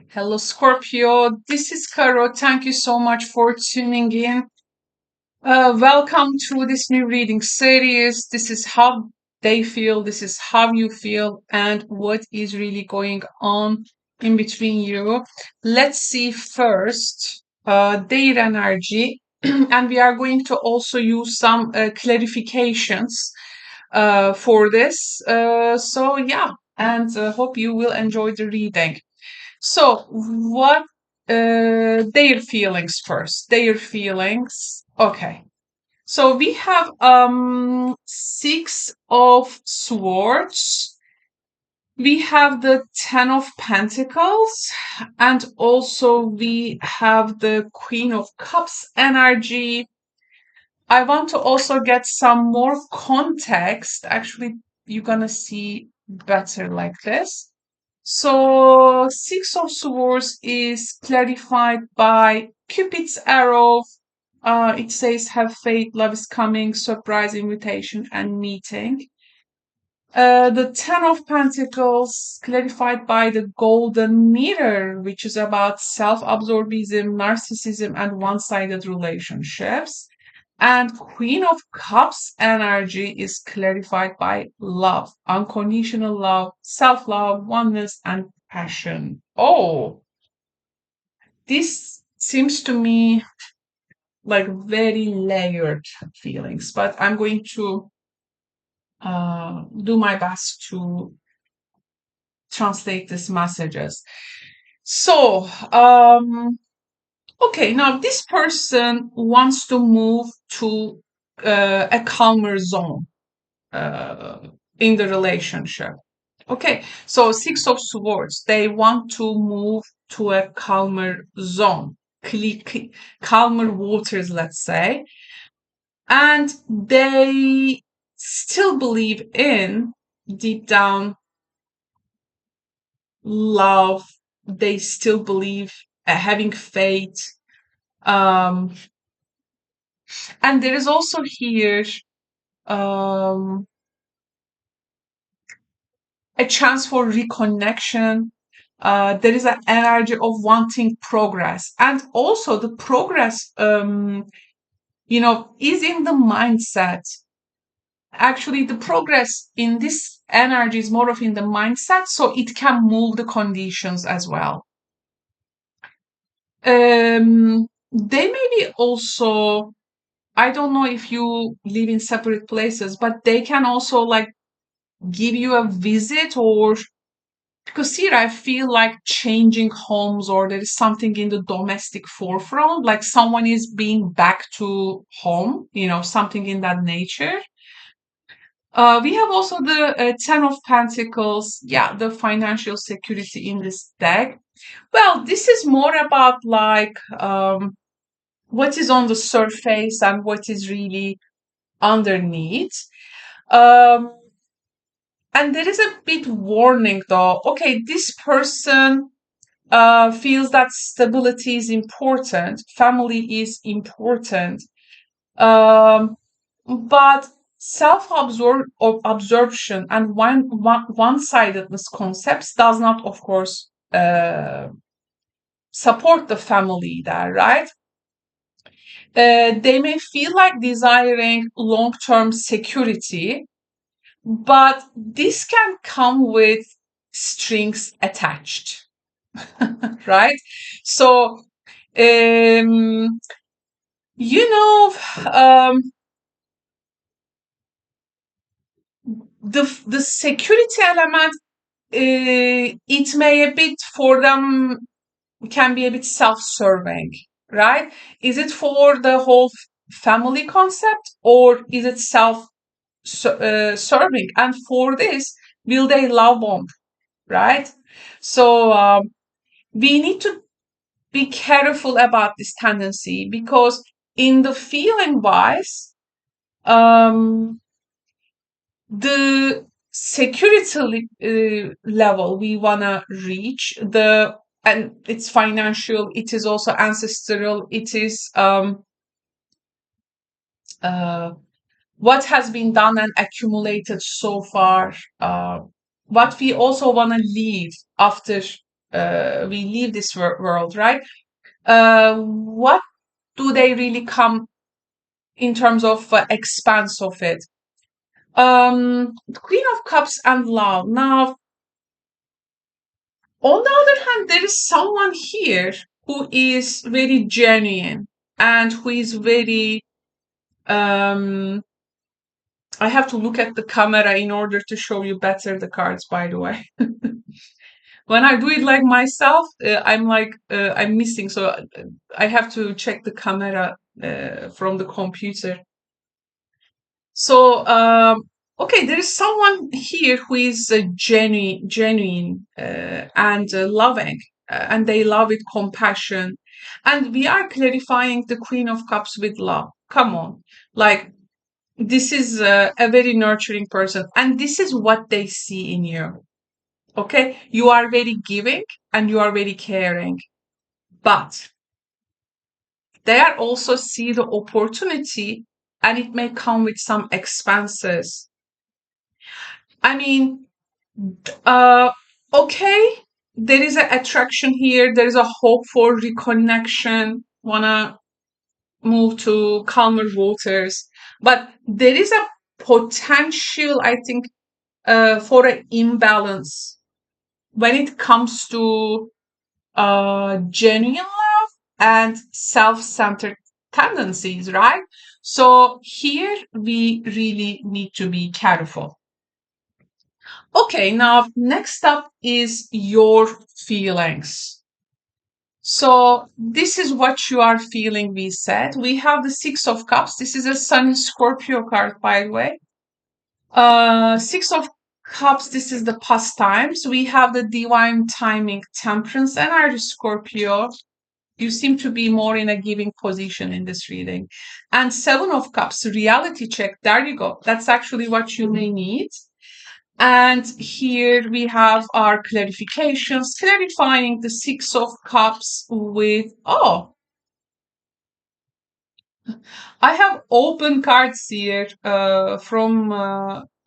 Hello, Scorpio. This is Karo. Thank you so much for tuning in. Welcome to this new reading series. This is how they feel, this is how you feel, and what is really going on in between you. Let's see first their energy, and we are going to also use some clarifications for this. Yeah, and hope you will enjoy the reading. So, what their feelings first? Their feelings. Okay. So we have Six of Swords. We have the Ten of Pentacles, and also we have the Queen of Cups energy. I want to also get some more context. Actually, you're gonna see better like this. So, Six of Swords is clarified by Cupid's arrow. It says, have faith, love is coming, surprise, invitation, and meeting. The Ten of Pentacles, clarified by the Golden Mirror, which is about self-absorbism, narcissism, and one-sided relationships. And Queen of Cups energy is clarified by love, unconditional love, self-love, oneness, and passion. Oh, this seems to me like very layered feelings, but I'm going to do my best to translate these messages. So, okay, now this person wants to move to a calmer zone in the relationship. Okay, so Six of Swords, they want to move to a calmer zone, calmer waters, let's say. And they still believe in deep down love. They still believe having faith. And there is also here a chance for reconnection. There is an energy of wanting progress. And also the progress, is in the mindset. Actually, the progress in this energy is more of in the mindset, so it can move the conditions as well. They may be also, I don't know if you live in separate places, but they can also like give you a visit, or because here I feel like changing homes, or there is something in the domestic forefront, like someone is being back to home, something in that nature. We have also the Ten of Pentacles, yeah, the financial security in this deck. Well, this is more about like what is on the surface and what is really underneath. Um, and there is a bit warning though. Okay, this person feels that stability is important, family is important, but self-absorption and one-sidedness concepts does not, of course, support the family there, right? They may feel like desiring long-term security, but this can come with strings attached, right? So, um, you know, um, the security element, it may a bit for them can be a bit self-serving, right? Is it for the whole family concept, or is it self-serving? And for this, will they love bomb, right? So we need to be careful about this tendency, because in the feeling wise, the security level we want to reach, and it's financial, it is also ancestral, it is what has been done and accumulated so far, what we also want to leave after we leave this world, right? What do they really come in terms of expanse of it? Queen of Cups and Love. Now, on the other hand, there is someone here who is very genuine and who is very I have to look at the camera in order to show you better the cards, by the way. When I do it like myself, I'm missing, so I have to check the camera from the computer. So, okay, there is someone here who is genuine and loving, and they love with compassion. And we are clarifying the Queen of Cups with love. Come on, like this is a very nurturing person, and this is what they see in you. Okay, you are very giving and you are very caring, but they are also see the opportunity, and it may come with some expenses. I mean, uh, okay, there is an attraction here. There is a hope for reconnection. Wanna move to calmer waters, but there is a potential, I think, for an imbalance when it comes to genuine love and self-centered tendencies, right? So here we really need to be careful. Okay, now next up is your feelings. So this is what you are feeling, we said. We have the Six of Cups. This is a Sun in Scorpio card, by the way. Six of Cups, this is the pastimes. We have the divine timing, temperance, and Aries Scorpio. You seem to be more in a giving position in this reading. And Seven of Cups, reality check. There you go. That's actually what you may need. And here we have our clarifications, clarifying the Six of Cups with, oh, I have open cards here from,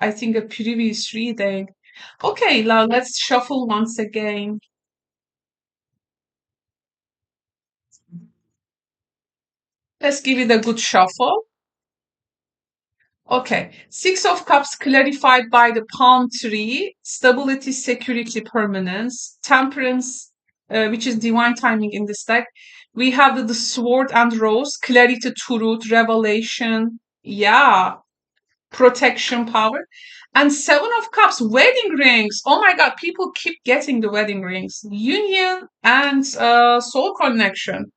I think, a previous reading. Okay, now let's shuffle once again. Let's give it a good shuffle. Okay, Six of Cups clarified by the palm tree, stability, security, permanence, temperance, which is divine timing in this deck. We have the sword and rose, clarity, truth, revelation, yeah, protection, power. And Seven of Cups, wedding rings. Oh my God, people keep getting the wedding rings. Union and soul connection.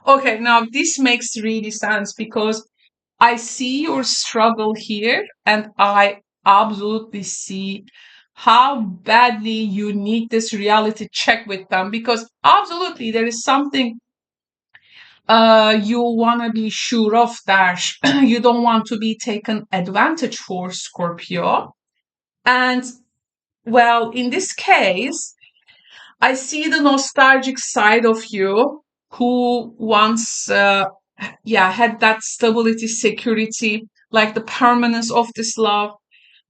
Okay, now this makes really sense because I see your struggle here, and I absolutely see how badly you need this reality check with them, because absolutely there is something you want to be sure of that you don't want to be taken advantage for, Scorpio. And well, in this case, I see the nostalgic side of you who once had that stability, security, like the permanence of this love.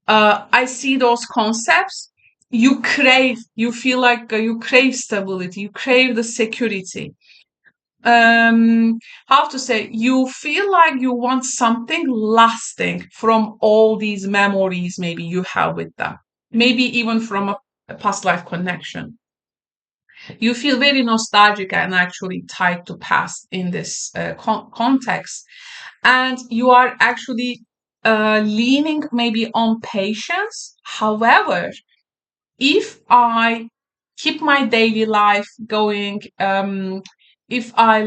I see those concepts. You feel like you crave stability, you crave the security. How to say, you feel like you want something lasting from all these memories maybe you have with them, maybe even from a past life connection. You feel very nostalgic and actually tied to past in this context, and you are actually leaning maybe on patience. However, if I keep my daily life going, if I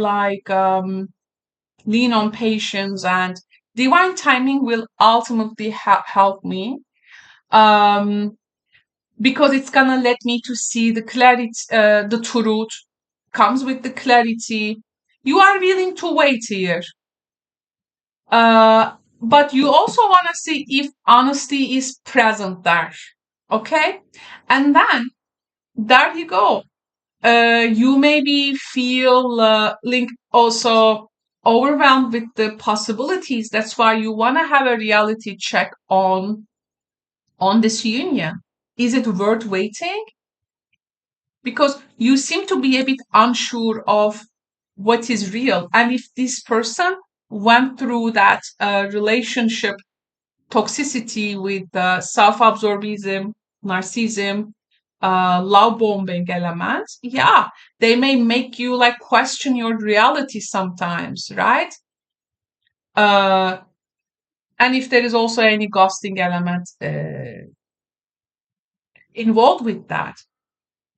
lean on patience, and divine timing will ultimately help me, because it's gonna let me to see the clarity, the truth comes with the clarity. You are willing to wait here, but you also want to see if honesty is present there. Okay, and then there you go. You maybe feel also overwhelmed with the possibilities. That's why you want to have a reality check on this union. Is it worth waiting? because you seem to be a bit unsure of what is real. And if this person went through that relationship toxicity with self-absorbism, narcissism, love bombing elements, yeah, they may make you like question your reality sometimes, right? Uh, and if there is also any ghosting element involved with that.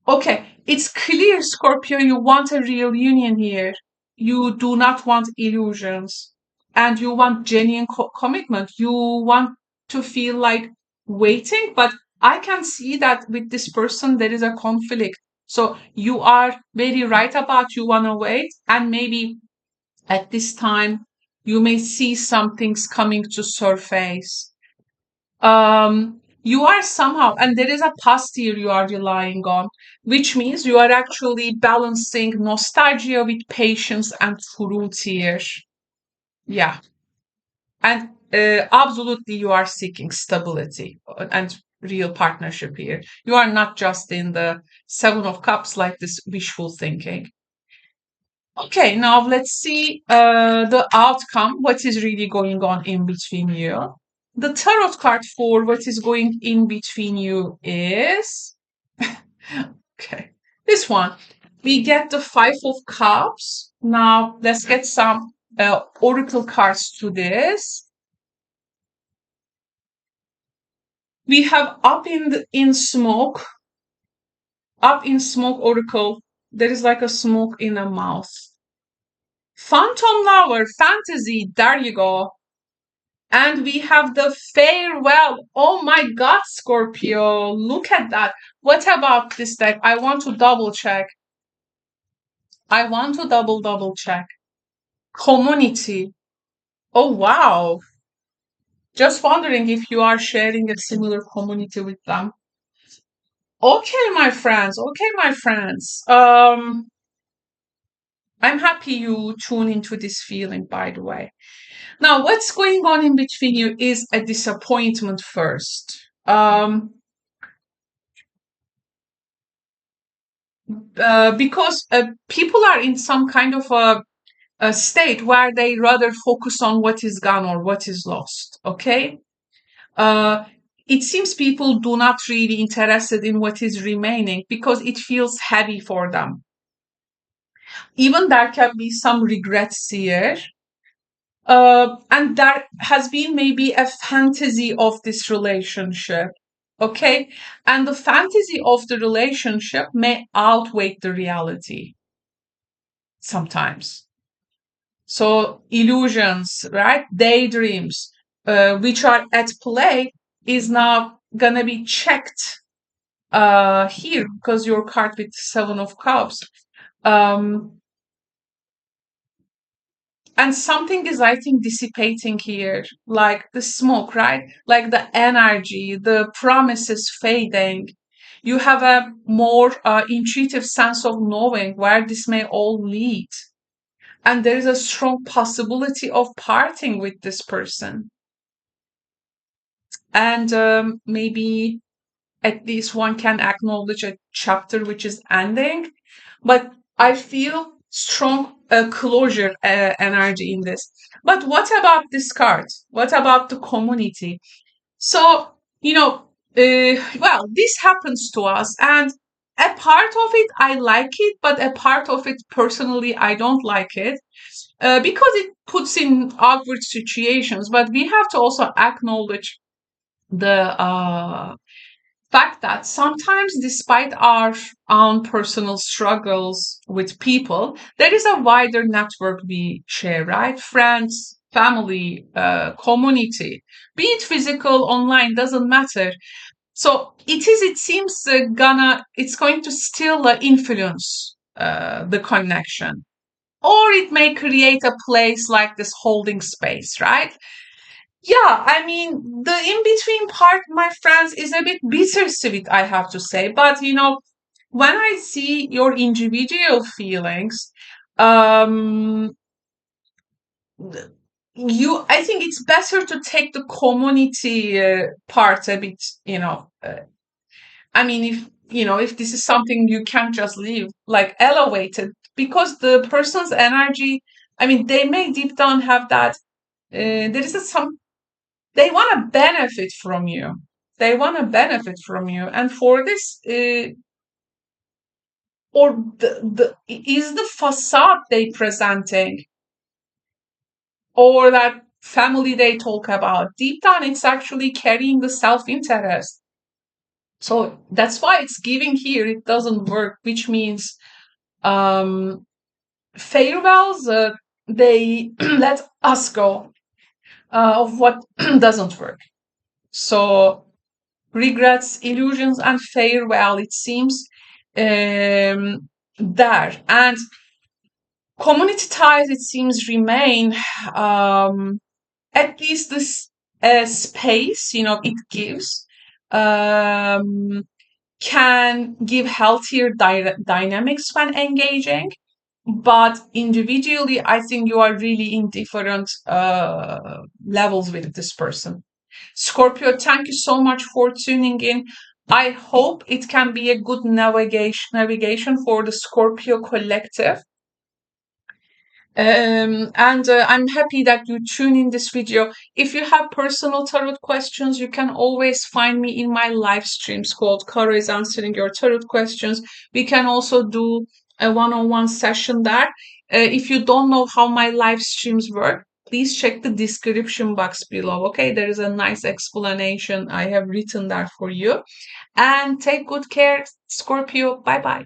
Okay, it's clear, Scorpio, you want a real union here. You do not want illusions and you want genuine commitment. You want to feel like waiting, but I can see that with this person there is a conflict. So you are very right about you want to wait, and maybe at this time you may see some things coming to surface. You are somehow, and there is a past year you are relying on, which means you are actually balancing nostalgia with patience and truth here. Yeah, and absolutely you are seeking stability and real partnership here. You are not just in the Seven of Cups like this wishful thinking. Okay, now let's see the outcome. What is really going on in between you? The tarot card for what is going in between you is okay. This one. We get the Five of Cups. Now let's get some oracle cards to this. We have in smoke. Up in smoke oracle. There is like a smoke in a mouth. Phantom lover, fantasy. There you go. And we have the farewell. Oh my God, Scorpio. Look at that. What about this deck? I want to double check. I want to double check. Community. Oh, wow. Just wondering if you are sharing a similar community with them. Okay, my friends. Okay, my friends. I'm happy you tune into this feeling, by the way. Now, what's going on in between you is a disappointment first. Because people are in some kind of a state where they rather focus on what is gone or what is lost. Okay, uh, it seems people do not really interested in what is remaining because it feels heavy for them. Even there can be some regrets here. And there has been maybe a fantasy of this relationship. Okay. And the fantasy of the relationship may outweigh the reality sometimes. So illusions, right? Daydreams, which are at play, is now gonna be checked here because your card with Seven of Cups. And something is, I think, dissipating here, like the smoke, right? Like the energy, the promises fading. You have a more intuitive sense of knowing where this may all lead. And there is a strong possibility of parting with this person. And maybe at least one can acknowledge a chapter which is ending. But I feel strong closure energy in this. But what about this card? What about the community? So, well, this happens to us. And a part of it, I like it, but a part of it, personally, I don't like it because it puts in awkward situations. But we have to also acknowledge the fact that sometimes, despite our own personal struggles with people, there is a wider network we share, right? Friends, family, community, be it physical, online, doesn't matter. So it seems, it's going to still influence the connection. Or it may create a place like this holding space, right? Yeah, I mean, the in between part, my friends, is a bit bittersweet, I have to say. But, when I see your individual feelings, um, I think it's better to take the community part a bit, I mean, if if this is something you can't just leave, like elevated, because the person's energy, I mean, they may deep down have that, there is some, they want to benefit from you. They want to benefit from you. And for this, or is the facade they presenting, or that family they talk about, deep down it's actually carrying the self-interest. So that's why it's giving here, it doesn't work, which means um farewells, they let us go of what doesn't work. So regrets, illusions, and farewell, it seems, there. And community ties, it seems, remain, at least this space, it gives, um, can give healthier dynamics when engaging. But individually, I think you are really in different levels with this person. Scorpio, thank you so much for tuning in. I hope it can be a good navigation for the Scorpio collective. And I'm happy that you tune in this video. If you have personal tarot questions, you can always find me in my live streams called Karo is Answering Your Tarot Questions. We can also do a one-on-one session there. If you don't know how my live streams work, please check the description box below. Okay, there is a nice explanation I have written there for you. And take good care, Scorpio. Bye bye.